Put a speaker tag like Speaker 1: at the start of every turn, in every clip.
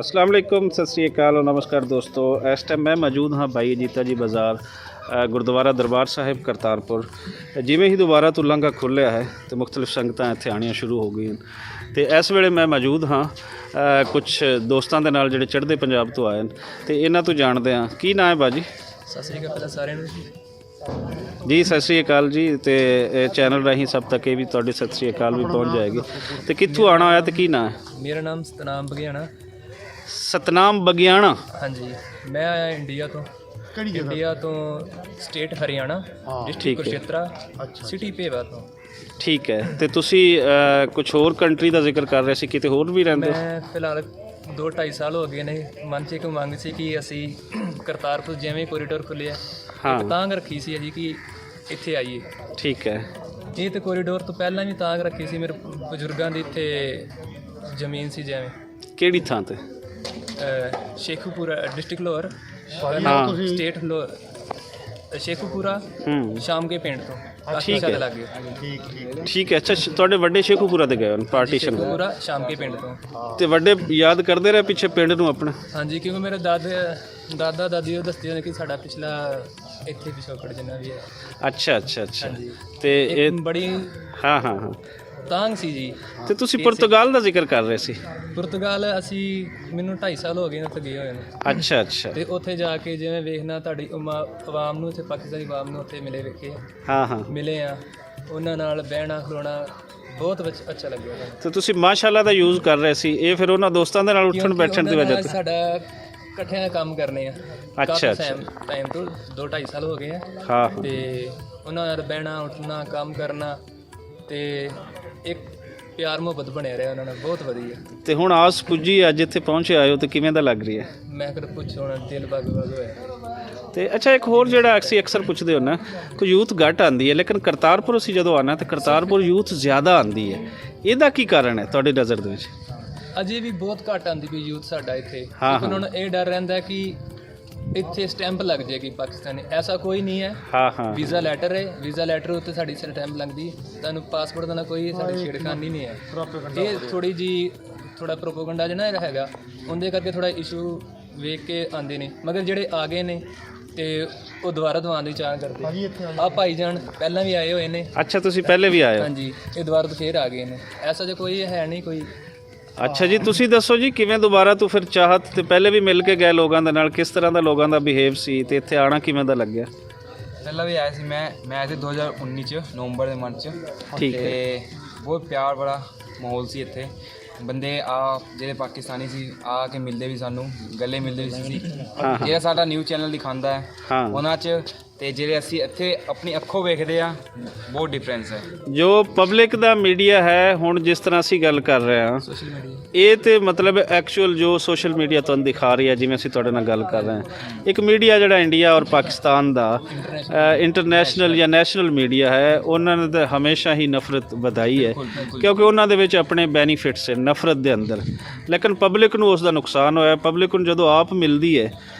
Speaker 1: अस्सलाम वालेकुम, सत श्री अकाल और नमस्कार दोस्तों। इस टाइम मैं मौजूद हाँ भाई अजीता जी बाज़ार गुरुद्वारा दरबार साहिब करतारपुर। जिमें ही दोबारा तो लांघा खुलिया है तो मुख्तलिफ संगतां इत्थे आनियां शुरू हो गई तो इस वेले मैं मौजूद हाँ कुछ दोस्तों के नाल जिहड़े चढ़दे पंजाब तो आए तो इन्हां तो जाणदे हाँ। की नाम है बाजी?
Speaker 2: सत श्री अकाल सारे
Speaker 1: जी सत श्री अकाल जी। तो चैनल राही सब तक ये भी तुहाडी सत श्री अकाल भी पहुँच जाएगी। तो कित्थों आना होया तो की नाम है?
Speaker 2: मेरा नाम सतनाम बघियाना।
Speaker 1: सतनाम बगियाना।
Speaker 2: हाँ जी, मैं आया इंडिया तो state Haryana, district Kurukshetra, city Bhewa तो।
Speaker 1: ठीक है। तो तुसी कुछ होर कंट्री का जिक्र कर रहे सी, किते होर भी रहंदे?
Speaker 2: मैं फिलहाल 2-2.5 साल हो गए ने मन 'ਚ ਇੱਕ ਮੰਗ ਸੀ ਕਿ ਅਸੀਂ ਕਰਤਾਰਪੁਰ ਜਿਵੇਂ ਕੋਰੀਡੋਰ ਖੁੱਲਿਆ ਇੱਕ ਤਾਂਘ ਰੱਖੀ ਸੀ ਜੀ ਕਿ ਇੱਥੇ ਆਈਏ।
Speaker 1: ठीक है।
Speaker 2: ਇਹ ਤੇ ਕੋਰੀਡੋਰ ਤੋਂ ਪਹਿਲਾਂ ਵੀ ਤਾਂਘ ਰੱਖੀ ਸੀ, ਮੇਰੇ ਬਜ਼ੁਰਗਾਂ ਦੀ ਇੱਥੇ ਜ਼ਮੀਨ ਸੀ ਜਿਵੇਂ
Speaker 1: ਕਿਹੜੀ ਥਾਂ ਤੇ?
Speaker 2: Sheikhupura district lower state lower Sheikhupura ਸ਼ਾਮ ਕੇ ਪਿੰਡ ਤੋਂ
Speaker 1: ਠੀਕ ਹੈ
Speaker 2: ਲੱਗੇ।
Speaker 1: ਠੀਕ ਹੈ। ਅੱਛਾ, ਤੁਹਾਡੇ ਵੱਡੇ ਸ਼ੇਖੂਪੁਰਾ ਦੇ ਗਏ ਹਨ ਪਾਰਟੀਸ਼ਨ
Speaker 2: ਸ਼ੇਖੂਪੁਰਾ ਸ਼ਾਮ ਕੇ ਪਿੰਡ ਤੋਂ।
Speaker 1: ਤੇ ਵੱਡੇ ਯਾਦ ਕਰਦੇ ਰਹੇ ਪਿੱਛੇ ਪਿੰਡ ਨੂੰ ਆਪਣਾ?
Speaker 2: ਹਾਂਜੀ, ਕਿਉਂਕਿ ਮੇਰੇ ਦਾਦਾ ਦਾਦੀ ਉਹ ਦੱਸਦੇ ਨੇ ਕਿ ਸਾਡਾ ਪਿਛਲਾ ਇੱਥੇ ਪਿਛੋਕੜ ਜਿੰਨਾ ਵੀ ਹੈ।
Speaker 1: ਅੱਛਾ ਅੱਛਾ ਅੱਛਾ।
Speaker 2: ਹਾਂਜੀ,
Speaker 1: ਤੇ ਇਹ
Speaker 2: ਬੜੀ
Speaker 1: ਹਾਂ ਹਾਂ ਹਾਂ
Speaker 2: ਤਾਂਘ ਸੀ ਜੀ।
Speaker 1: ਤੇ ਤੁਸੀਂ ਪੁਰਤਗਾਲ ਦਾ ਜ਼ਿਕਰ ਕਰ ਰਹੇ ਸੀ?
Speaker 2: ਪੁਰਤਗਾਲ ਅਸੀਂ ਮੈਨੂੰ 2.5 ਸਾਲ ਹੋ ਗਏ ਨੇ ਉੱਥੇ ਗਏ ਹੋਏ ਨੇ।
Speaker 1: ਅੱਛਾ ਅੱਛਾ।
Speaker 2: ਤੇ ਉੱਥੇ ਜਾ ਕੇ ਜਿਵੇਂ ਵੇਖਣਾ ਤੁਹਾਡੀ ਆਵਾਮ ਨੂੰ, ਇੱਥੇ ਪਾਕਿਸਤਾਨੀ ਆਵਾਮ ਨੂੰ ਉੱਥੇ ਮਿਲੇ ਵੇਖੇ।
Speaker 1: ਹਾਂ ਹਾਂ
Speaker 2: ਮਿਲੇ ਆ, ਉਹਨਾਂ ਨਾਲ ਬਹਿਣਾ ਖਲੋਣਾ ਬਹੁਤ ਅੱਛਾ ਲੱਗਿਆ ਸਾਨੂੰ।
Speaker 1: ਤੇ ਤੁਸੀਂ ਮਾਸ਼ਾਅੱਲਾ ਦਾ ਯੂਜ਼ ਕਰ ਰਹੇ ਸੀ, ਇਹ ਫਿਰ ਉਹਨਾਂ ਦੋਸਤਾਂ ਦੇ ਨਾਲ ਉੱਠਣ ਬੈਠਣ ਦੀ ਵਜ੍ਹਾ ਤੋਂ?
Speaker 2: ਸਾਡਾ ਇਕੱਠਿਆਂ ਕੰਮ ਕਰਨੇ ਆ।
Speaker 1: ਅੱਛਾ
Speaker 2: ਟਾਈਮ ਤੋਂ 2-2.5 ਸਾਲ ਹੋ ਗਏ ਆ।
Speaker 1: ਹਾਂ
Speaker 2: ਤੇ ਉਹਨਾਂ ਨਾਲ ਬਹਿਣਾ ਉੱਠਣਾ ਕੰਮ ਕਰਨਾ ਤੇ ਇੱਕ ਪਿਆਰ ਮੁਹੱਬਤ ਬਣਿਆ ਰਿਹਾ ਉਹਨਾਂ ਨਾਲ, ਬਹੁਤ ਵਧੀਆ।
Speaker 1: ਤੇ ਹੁਣ ਆਸ ਪੁੱਜੀ ਅੱਜ ਇੱਥੇ ਪਹੁੰਚੇ ਆਏ ਹੋ ਤੇ ਕਿਵੇਂ ਦਾ ਲੱਗ ਰਹੀ ਹੈ?
Speaker 2: ਮੈਂ ਕਦੇ ਪੁੱਛੋ ਹੁਣ ਦਿਲ ਬਗ ਹੋਇਆ।
Speaker 1: ਤੇ ਅੱਛਾ, ਇੱਕ ਹੋਰ ਜਿਹੜਾ ਅਸੀਂ ਅਕਸਰ ਪੁੱਛਦੇ ਹੁੰਨਾ, ਕੋਈ ਯੂਥ ਘੱਟ ਆਉਂਦੀ ਹੈ ਲੇਕਿਨ ਕਰਤਾਰਪੁਰ ਅਸੀਂ ਜਦੋਂ ਆਉਣਾ ਤਾਂ ਕਰਤਾਰਪੁਰ ਯੂਥ ਜ਼ਿਆਦਾ ਆਉਂਦੀ ਹੈ, ਇਹਦਾ ਕੀ ਕਾਰਨ ਹੈ ਤੁਹਾਡੀ ਨਜ਼ਰ ਦੇ ਵਿੱਚ?
Speaker 2: ਅਜੇ ਵੀ ਬਹੁਤ ਘੱਟ ਆਉਂਦੀ ਪਈ ਯੂਥ ਸਾਡਾ ਇੱਥੇ।
Speaker 1: ਹਾਂ,
Speaker 2: ਲੇਕਿਨ ਹੁਣ ਇਹ ਡਰ ਰਹਿੰਦਾ ਕਿ ਇੱਥੇ ਸਟੈਂਪ ਲੱਗ ਜਾਏਗੀ ਪਾਕਿਸਤਾਨੀ। ਐਸਾ ਕੋਈ ਨਹੀਂ ਹੈ।
Speaker 1: ਹਾਂ ਹਾਂ।
Speaker 2: ਵੀਜ਼ਾ ਲੈਟਰ ਹੈ, ਵੀਜ਼ਾ ਲੈਟਰ ਉੱਤੇ ਸਾਡੀ ਸਟੈਂਪ ਲੱਗਦੀ ਹੈ। ਤੁਹਾਨੂੰ ਪਾਸਪੋਰਟ ਦਾ ਨਾ ਕੋਈ ਸਾਡੀ ਛੇੜਖਾਨੀ ਨਹੀਂ ਹੈ। ਇਹ ਥੋੜੀ ਜੀ ਥੋੜਾ ਪ੍ਰੋਪੋਗੰਡਾ ਜਿਹਾ ਨਾ ਹੈਗਾ, ਉਹਦੇ ਕਰਕੇ ਥੋੜਾ ਇਸ਼ੂ ਵੇਖ ਕੇ ਆਉਂਦੇ ਨੇ। ਮਗਰ ਜਿਹੜੇ ਆ ਗਏ ਨੇ ਤੇ ਉਹ ਦੁਬਾਰਾ ਤੋਂ ਆਉਣ ਦੀ ਚਾਹ ਕਰਦੇ ਆ। ਭਾਈਜਾਨ ਪਹਿਲਾਂ ਵੀ ਆਏ ਹੋਏ ਨੇ।
Speaker 1: ਅੱਛਾ, ਤੁਸੀਂ ਪਹਿਲੇ ਵੀ ਆਏ ਹੋ?
Speaker 2: ਹਾਂਜੀ, ਇਹ ਦੁਬਾਰਾ ਤੋਂ ਫੇਰ ਆ ਗਏ ਨੇ। ਐਸਾ ਜਿਹਾ ਕੋਈ ਹੈ ਨਹੀਂ ਕੋਈ।
Speaker 1: ਅੱਛਾ ਜੀ, ਤੁਸੀਂ ਦੱਸੋ ਜੀ ਕਿਵੇਂ ਦੁਬਾਰਾ ਤੋਂ ਫਿਰ ਚਾਹਤ? ਤੇ ਪਹਿਲੇ ਵੀ ਮਿਲ ਕੇ ਗਏ ਲੋਕਾਂ ਦੇ ਨਾਲ, ਕਿਸ ਤਰ੍ਹਾਂ ਦਾ ਲੋਕਾਂ ਦਾ ਬਿਹੇਵ ਸੀ ਤੇ ਇੱਥੇ ਆਣਾ ਕਿਵੇਂ ਦਾ ਲੱਗਿਆ?
Speaker 3: ਪਹਿਲਾਂ ਵੀ ਆਇਆ ਸੀ ਮੈਂ ਆਇਆ ਸੀ 2019 ਚ ਨਵੰਬਰ ਦੇ ਮੰਥ ਚ।
Speaker 1: ਠੀਕ ਹੈ।
Speaker 3: ਤੇ ਬਹੁਤ ਪਿਆਰ ਬੜਾ ਮਾਹੌਲ ਸੀ ਇੱਥੇ। ਬੰਦੇ ਜਿਹੜੇ ਪਾਕਿਸਤਾਨੀ ਸੀ ਆ ਕੇ ਮਿਲਦੇ ਵੀ ਸਾਨੂੰ, ਗੱਲੇ ਮਿਲਦੇ ਵੀ ਸੀ। ਜਿਹੜਾ ਸਾਡਾ ਨਿਊਜ਼ ਚੈਨਲ ਦਿਖਾਉਂਦਾ ਹੈ ਉਹਨਾਂ 'ਚ ਤੇ ਜਿਹੜੇ ਅਸੀਂ ਇੱਥੇ ਆਪਣੀ ਅੱਖੋਂ ਵੇਖਦੇ ਆ, ਬਹੁਤ ਡਿਫਰੈਂਸ ਹੈ।
Speaker 1: ਜੋ ਪਬਲਿਕ ਦਾ ਮੀਡੀਆ ਹੈ ਹੁਣ ਜਿਸ ਤਰ੍ਹਾਂ ਅਸੀਂ ਗੱਲ ਕਰ ਰਹੇ ਹਾਂ, ਇਹ ਤੇ ਮਤਲਬ ਐਕਚੁਅਲ ਜੋ ਸੋਸ਼ਲ ਮੀਡੀਆ ਤੁਹਾਨੂੰ ਦਿਖਾ ਰਹੀ ਹੈ, ਜਿਵੇਂ ਅਸੀਂ ਤੁਹਾਡੇ ਨਾਲ ਗੱਲ ਕਰ ਰਹੇ ਹਾਂ, ਇੱਕ ਮੀਡੀਆ ਜਿਹੜਾ ਇੰਡੀਆ ਔਰ ਪਾਕਿਸਤਾਨ ਦਾ ਇੰਟਰਨੈਸ਼ਨਲ ਜਾਂ ਨੈਸ਼ਨਲ ਮੀਡੀਆ ਹੈ, ਉਹਨਾਂ ਨੇ ਤਾਂ ਹਮੇਸ਼ਾ ਹੀ ਨਫ਼ਰਤ ਵਧਾਈ ਹੈ ਕਿਉਂਕਿ ਉਹਨਾਂ ਦੇ ਵਿੱਚ ਆਪਣੇ ਬੈਨੀਫਿਟਸ ਹੈ ਨਫ਼ਰਤ ਦੇ ਅੰਦਰ। ਲੇਕਿਨ ਪਬਲਿਕ ਨੂੰ ਉਸ ਦਾ ਨੁਕਸਾਨ ਹੋਇਆ। ਪਬਲਿਕ ਨੂੰ ਜਦੋਂ ਆਪ ਮਿਲਦੀ ਹੈ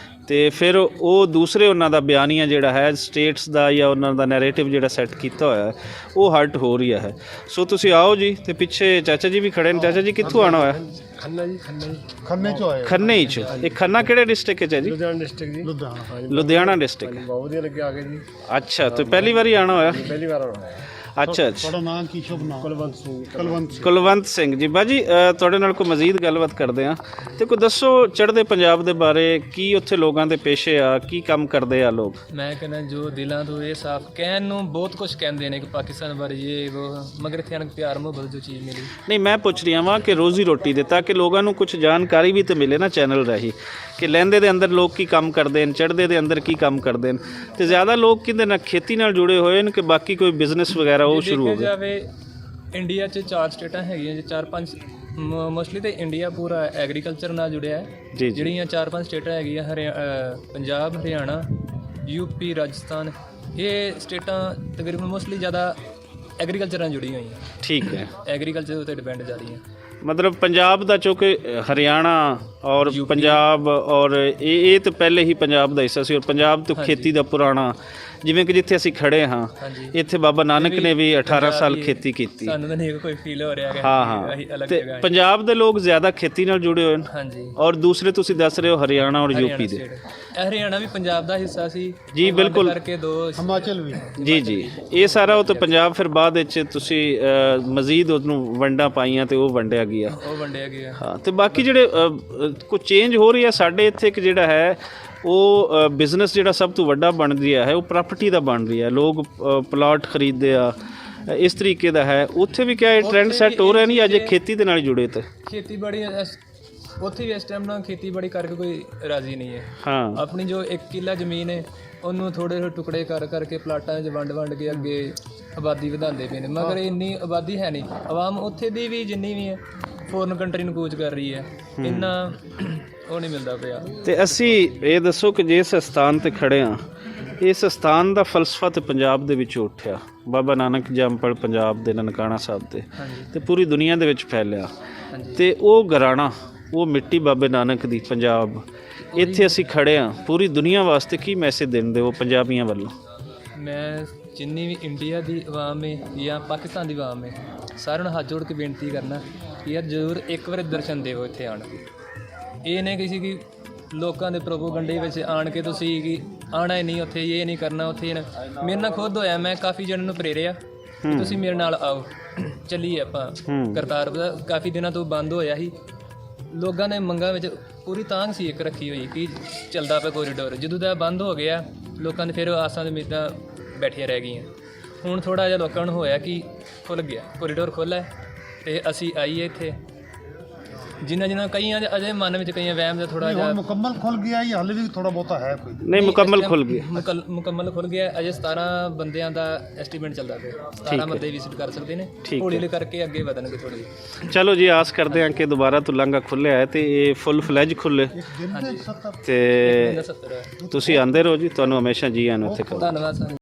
Speaker 1: ਤੇ ਫਿਰ ਉਹ ਦੂਸਰੇ ਉਹਨਾਂ ਦਾ ਬਿਆਨੀਆ ਜਿਹੜਾ ਹੈ ਸਟੇਟਸ ਦਾ ਜਾਂ ਉਹਨਾਂ ਦਾ ਨੈਰੇਟਿਵ ਜਿਹੜਾ ਸੈੱਟ ਕੀਤਾ ਹੋਇਆ ਉਹ ਹਰਟ ਹੋ ਰਿਹਾ ਹੈ। ਸੋ ਤੁਸੀਂ ਆਓ ਜੀ। ਤੇ ਪਿੱਛੇ ਚਾਚਾ ਜੀ ਵੀ ਖੜੇ ਨੇ। ਚਾਚਾ ਜੀ ਕਿੱਥੋਂ ਆਉਣਾ ਹੋਇਆ?
Speaker 4: ਖੰਨਾ ਜੀ, ਖੰਨੇ ਚੋਂ ਆਏ।
Speaker 1: ਖੰਨੇ ਹੀ 'ਚ। ਇਹ ਖੰਨਾ ਕਿਹੜੇ ਡਿਸਟ੍ਰਿਕਟ 'ਚ ਹੈ ਜੀ?
Speaker 4: ਲੁਧਿਆਣਾ ਡਿਸਟ੍ਰਿਕਟ ਜੀ।
Speaker 1: ਲੁਧਿਆਣਾ ਡਿਸਟ੍ਰਿਕਟ।
Speaker 4: ਬਹੁਤ ਵਧੀਆ ਲੱਗਿਆ ਆ ਕੇ ਜੀ।
Speaker 1: ਅੱਛਾ, ਤੇ ਪਹਿਲੀ ਵਾਰੀ ਆਉਣਾ ਹੋਇਆ?
Speaker 4: ਪਹਿਲੀ ਵਾਰ ਆਉਣਾ ਹੈ।
Speaker 1: ਅੱਛਾ ਅੱਛਾ।
Speaker 4: ਤੁਹਾਡਾ ਨਾਮ ਕੀ? ਸ਼ੁਭ ਨਾਮ? ਕੁਲਵੰਤ ਸਿੰਘ।
Speaker 1: ਕੁਲਵੰਤ ਸਿੰਘ ਜੀ। ਬਾਜੀ ਤੁਹਾਡੇ ਨਾਲ ਕੋਈ ਮਜ਼ੀਦ ਗੱਲਬਾਤ ਕਰਦੇ ਹਾਂ ਤੇ ਕੋਈ ਦੱਸੋ ਚੜ੍ਹਦੇ ਪੰਜਾਬ ਦੇ ਬਾਰੇ, ਕੀ ਉੱਥੇ ਲੋਕਾਂ ਦੇ ਪੇਸ਼ੇ ਆ, ਕੀ ਕੰਮ ਕਰਦੇ ਆ ਲੋਕ?
Speaker 2: ਮੈਂ ਕਹਿੰਦਾ ਜੋ ਦਿਲਾਂ ਤੋਂ ਇਹ ਸਾਫ਼ ਕਹਿਣ ਨੂੰ ਬਹੁਤ ਕੁਝ ਕਹਿੰਦੇ ਨੇ ਕਿ ਪਾਕਿਸਤਾਨ ਬਾਰੇ ਇਹ ਉਹ, ਮਗਰ ਇੱਥੇ ਆਣ ਕੇ ਪਿਆਰ ਮੁਹੱਬਤ ਜੋ ਚੀਜ਼ ਮਿਲੀ।
Speaker 1: ਨਹੀਂ, ਮੈਂ ਪੁੱਛ ਰਿਹਾ ਵਾਂ ਕਿ ਰੋਜ਼ੀ ਰੋਟੀ ਦੇ, ਤਾਂ ਕਿ ਲੋਕਾਂ ਨੂੰ ਕੁਝ ਜਾਣਕਾਰੀ ਵੀ ਤਾਂ ਮਿਲੇ ਨਾ ਚੈਨਲ ਰਾਹੀਂ ਕਿ ਲਹਿੰਦੇ ਦੇ ਅੰਦਰ ਲੋਕ ਕੀ ਕੰਮ ਕਰਦੇ ਨੇ, ਚੜ੍ਹਦੇ ਦੇ ਅੰਦਰ ਕੀ ਕੰਮ ਕਰਦੇ ਨੇ। ਤੇ ਜ਼ਿਆਦਾ ਲੋਕ ਕਿਹਦੇ ਨਾਲ ਖੇਤੀ ਨਾਲ ਜੁੜੇ ਹੋਏ ਨੇ ਕਿ ਬਾਕੀ ਕੋਈ ਬਿਜ਼ਨਸ ਵਗੈਰਾ ਉਹ ਸ਼ੁਰੂ ਹੋ ਗਿਆ?
Speaker 2: ਇੰਡੀਆ 'ਚ 4 ਸਟੇਟਾਂ ਹੈਗੀਆਂ ਜੀ, 4-5 ਮੋਸਟਲੀ ਤੇ ਇੰਡੀਆ ਪੂਰਾ ਐਗਰੀਕਲਚਰ ਨਾਲ ਜੁੜਿਆ ਹੈ। ਜਿਹੜੀਆਂ 4-5 ਸਟੇਟਾਂ ਹੈਗੀਆਂ ਪੰਜਾਬ, ਹਰਿਆਣਾ, ਯੂਪੀ, ਰਾਜਸਥਾਨ, ਇਹ ਸਟੇਟਾਂ ਤਕਰੀਬਨ ਮੋਸਟਲੀ ਜ਼ਿਆਦਾ ਐਗਰੀਕਲਚਰ ਨਾਲ ਜੁੜੀਆਂ ਹੋਈਆਂ।
Speaker 1: ਠੀਕ ਹੈ।
Speaker 2: ਐਗਰੀਕਲਚਰ ਉੱਤੇ ਡਿਪੈਂਡ ਜ਼ਿਆਦਾ ਹੈ।
Speaker 1: ਮਤਲਬ ਪੰਜਾਬ ਦਾ ਚੋਂ ਕਿ ਹਰਿਆਣਾ, ਔਰ ਪੰਜਾਬ ਔਰ ਇਹ ਤਾਂ ਪਹਿਲੇ ਹੀ ਪੰਜਾਬ ਦਾ ਹਿੱਸਾ ਸੀ ਔਰ ਪੰਜਾਬ ਤੋਂ ਖੇਤੀ ਦਾ ਪੁਰਾਣਾ, ਜਿਵੇਂ ਕਿ ਜਿੱਥੇ ਅਸੀਂ ਖੜੇ ਹਾਂ
Speaker 2: ਹਾਂਜੀ
Speaker 1: ਇੱਥੇ ਬਾਬਾ ਨਾਨਕ ਨੇ ਵੀ 18 ਸਾਲ ਖੇਤੀ ਕੀਤੀ।
Speaker 2: ਸਾਨੂੰ ਤਾਂ ਨਹੀਂ ਕੋਈ ਫੀਲ ਹੋ ਰਿਹਾ ਕਿ
Speaker 1: ਹਾਂ
Speaker 2: ਅਸੀਂ ਅਲੱਗ
Speaker 1: ਤੇ
Speaker 2: ਜਗ੍ਹਾ
Speaker 1: ਪੰਜਾਬ ਦੇ ਲੋਕ ਜ਼ਿਆਦਾ ਖੇਤੀ ਨਾਲ ਜੁੜੇ ਹੋਏ ਨੇ
Speaker 2: ਹਾਂਜੀ
Speaker 1: ਔਰ ਦੂਸਰੇ ਤੁਸੀਂ ਦੱਸ ਰਹੇ ਹੋ ਹਰਿਆਣਾ ਔਰ ਯੂਪੀ ਦੇ।
Speaker 2: ਹਰਿਆਣਾ ਵੀ ਪੰਜਾਬ ਦਾ ਹਿੱਸਾ ਸੀ
Speaker 1: ਜੀ ਬਿਲਕੁਲ
Speaker 2: ਕਰਕੇ ਦੋ
Speaker 4: ਹਿਮਾਚਲ ਵੀ
Speaker 1: ਜੀ ਜੀ ਇਹ ਸਾਰਾ ਉਹ ਤਾਂ ਪੰਜਾਬ, ਫਿਰ ਬਾਅਦ ਵਿੱਚ ਤੁਸੀਂ ਮਜ਼ੀਦ ਉਹਨੂੰ ਵੰਡਾਂ ਪਾਈਆਂ ਤੇ ਉਹ ਵੰਡਿਆ ਗਿਆ।
Speaker 2: ਉਹ ਵੰਡਿਆ ਗਿਆ।
Speaker 1: ਹਾਂ ਤੇ ਬਾਕੀ ਜਿਹੜੇ ਕੁਝ ਚੇਂਜ ਹੋ ਰਹੀ ਹੈ ਸਾਡੇ ਇੱਥੇ, ਇੱਕ ਜਿਹੜਾ ਹੈ ਉਹ ਬਿਜ਼ਨਸ ਜਿਹੜਾ ਸਭ ਤੋਂ ਵੱਡਾ ਬਣ ਰਿਹਾ ਹੈ ਉਹ ਪ੍ਰਾਪਰਟੀ ਦਾ ਬਣ ਰਿਹਾ ਹੈ। ਲੋਕ ਪਲਾਟ ਖਰੀਦਦੇ ਆ, ਇਸ ਤਰੀਕੇ ਦਾ ਹੈ। ਉੱਥੇ ਵੀ ਕਿਆ ਇਹ ਟ੍ਰੈਂਡ ਸੈੱਟ ਹੋ ਰਿਹਾ ਨਹੀਂ ਅਜੇ ਖੇਤੀ ਦੇ ਨਾਲ ਹੀ ਜੁੜੇ ਤੇ?
Speaker 2: ਖੇਤੀਬਾੜੀ ਉੱਥੇ ਵੀ ਇਸ ਟਾਈਮ ਨਾਲ ਖੇਤੀਬਾੜੀ ਕਰਕੇ ਕੋਈ ਰਾਜ਼ੀ ਨਹੀਂ ਹੈ।
Speaker 1: ਹਾਂ
Speaker 2: ਆਪਣੀ ਜੋ 1 ਕਿੱਲਾ ਜ਼ਮੀਨ ਹੈ ਉਹਨੂੰ ਥੋੜੇ ਥੋੜੇ ਟੁਕੜੇ ਕਰ ਕਰਕੇ ਪਲਾਟਾਂ 'ਚ ਵੰਡ ਕੇ ਅੱਗੇ ਆਬਾਦੀ ਵਧਾਉਂਦੇ ਪਏ ਨੇ, ਮਗਰ ਇੰਨੀ ਆਬਾਦੀ ਹੈ ਨਹੀਂ। ਆਵਾਮ ਉੱਥੇ ਦੀ ਵੀ ਜਿੰਨੀ ਵੀ ਹੈ ਫੋਰਨ ਕੰਟਰੀ ਨੂੰ ਕੂਚ ਕਰ ਰਹੀ ਹੈ, ਇੰਨਾ ਉਹ ਨਹੀਂ ਮਿਲਦਾ ਪਿਆ।
Speaker 1: ਤੇ ਅਸੀਂ ਇਹ ਦੱਸੋ ਕਿ ਜਿਸ ਸਥਾਨ ਤੇ ਖੜੇ ਹਾਂ ਇਸ ਸਥਾਨ ਦਾ ਫਲਸਫਾ ਤੇ ਪੰਜਾਬ ਦੇ ਵਿੱਚ ਉੱਠਿਆ, ਬਾਬਾ ਨਾਨਕ ਜੰਮਪਲ ਪੰਜਾਬ ਦੇ ਨਨਕਾਣਾ ਸਾਹਿਬ ਤੇ ਤੇ ਪੂਰੀ ਦੁਨੀਆ ਦੇ ਵਿੱਚ ਫੈਲਿਆ। ਤੇ ਉਹ ਘਰਾਣਾ, ਉਹ ਮਿੱਟੀ ਬਾਬੇ ਨਾਨਕ ਦੀ ਪੰਜਾਬ, ਇੱਥੇ ਅਸੀਂ ਖੜੇ ਹਾਂ, ਪੂਰੀ ਦੁਨੀਆ ਵਾਸਤੇ ਕੀ ਮੈਸੇਜ ਦਿੰਦੇ ਹੋ ਪੰਜਾਬੀਆਂ ਵੱਲੋਂ?
Speaker 2: ਮੈਂ ਜਿੰਨੀ ਵੀ ਇੰਡੀਆ ਦੀ ਆਵਾਮ ਹੈ ਜਾਂ ਪਾਕਿਸਤਾਨ ਦੀ ਆਵਾਮ ਹੈ ਸਾਰਿਆਂ ਨੂੰ ਹੱਥ ਜੋੜ ਕੇ ਬੇਨਤੀ ਕਰਨਾ ਕਿ ਯਾਰ ਜ਼ਰੂਰ ਇੱਕ ਵਾਰ ਦਰਸ਼ਨ ਦਿਓ ਇੱਥੇ ਆਣ ਕੇ। ਇਹ ਨਹੀਂ ਕਿਸੇ ਕਿ ਲੋਕਾਂ ਦੇ ਪ੍ਰੋਪੋਗੰਡੇ ਵਿੱਚ ਆਣ ਕੇ ਤੁਸੀਂ ਕਿ ਆਉਣਾ ਹੀ ਨਹੀਂ, ਉੱਥੇ ਇਹ ਨਹੀਂ ਕਰਨਾ, ਉੱਥੇ ਮੇਰੇ ਨਾਲ ਖੁਦ ਹੋਇਆ। ਮੈਂ ਕਾਫੀ ਜਣਾਂ ਨੂੰ ਪ੍ਰੇਰਿਆ ਕਿ ਤੁਸੀਂ ਮੇਰੇ ਨਾਲ ਆਓ, ਚੱਲੀਏ ਆਪਾਂ ਕਰਤਾਰਪੁਰ। ਕਾਫੀ ਦਿਨਾਂ ਤੋਂ ਬੰਦ ਹੋਇਆ ਸੀ, ਲੋਕਾਂ ਦੇ ਮੰਗਾਂ ਵਿੱਚ ਪੂਰੀ ਤਾਂਘ ਸੀ ਇੱਕ ਰੱਖੀ ਹੋਈ ਕਿ ਚੱਲਦਾ ਪਿਆ ਕੋਰੀਡੋਰ। ਜਦੋਂ ਦਾ ਬੰਦ ਹੋ ਗਿਆ ਲੋਕਾਂ ਦੇ ਫਿਰ ਆਸਾਂ ਦੇ ਉਮੀਦਾਂ ਬੈਠੀਆਂ ਰਹਿ ਗਈਆਂ। ਹੁਣ ਥੋੜ੍ਹਾ ਜਿਹਾ ਲੋਕਾਂ ਨੂੰ ਹੋਇਆ ਕਿ ਖੁੱਲ੍ਹ ਗਿਆ ਕੋਰੀਡੋਰ, ਖੁੱਲ੍ਹਾ ਤੇ ਅਸੀਂ ਆਈਏ ਇੱਥੇ। ਜਿਨ੍ਹਾਂ ਕਈਆਂ ਦੇ ਅਜੇ ਮਨ ਵਿੱਚ ਕਈਆਂ ਵਹਿਮ ਦਾ ਥੋੜ੍ਹਾ ਜਿਹਾ
Speaker 4: ਮੁਕੰਮਲ ਖੁੱਲ ਗਿਆ ਜਾਂ ਹਾਲੇ ਵੀ ਥੋੜਾ ਬਹੁਤਾ ਹੈ ਕੋਈ?
Speaker 1: ਨਹੀਂ ਮੁਕੰਮਲ ਖੁੱਲ ਗਿਆ,
Speaker 2: ਮੁਕੰਮਲ ਖੁੱਲ ਗਿਆ। ਅਜੇ 17 ਬੰਦਿਆਂ ਦਾ ਐਸਟੀਮੇਟ ਚੱਲਦਾ ਪਿਆ, 17 ਬੰਦੇ ਵਿਜ਼ਿਟ ਕਰ ਸਕਦੇ ਨੇ। ਹੌਲੀ ਹੌਲੀ ਕਰਕੇ ਅੱਗੇ ਵਧਣਗੇ ਥੋੜ੍ਹੀ ਜਿਹੀ।
Speaker 1: ਚਲੋ ਜੀ ਆਸ ਕਰਦੇ ਹਾਂ ਕਿ ਦੁਬਾਰਾ ਤੋਂ ਲਾਂਘਾ ਖੁੱਲ੍ਹਿਆ ਹੈ ਤੇ ਇਹ ਫੁੱਲ ਫਲੈਜ ਖੁੱਲ੍ਹੇ ਤੇ ਤੁਸੀਂ ਆਂਦੇ ਰਹੋ ਜੀ, ਤੁਹਾਨੂੰ ਹਮੇਸ਼ਾ ਜੀ ਆਨ ਉੱਥੇ ਕਰੋ।
Speaker 2: ਧੰਨਵਾਦ ਸਰ।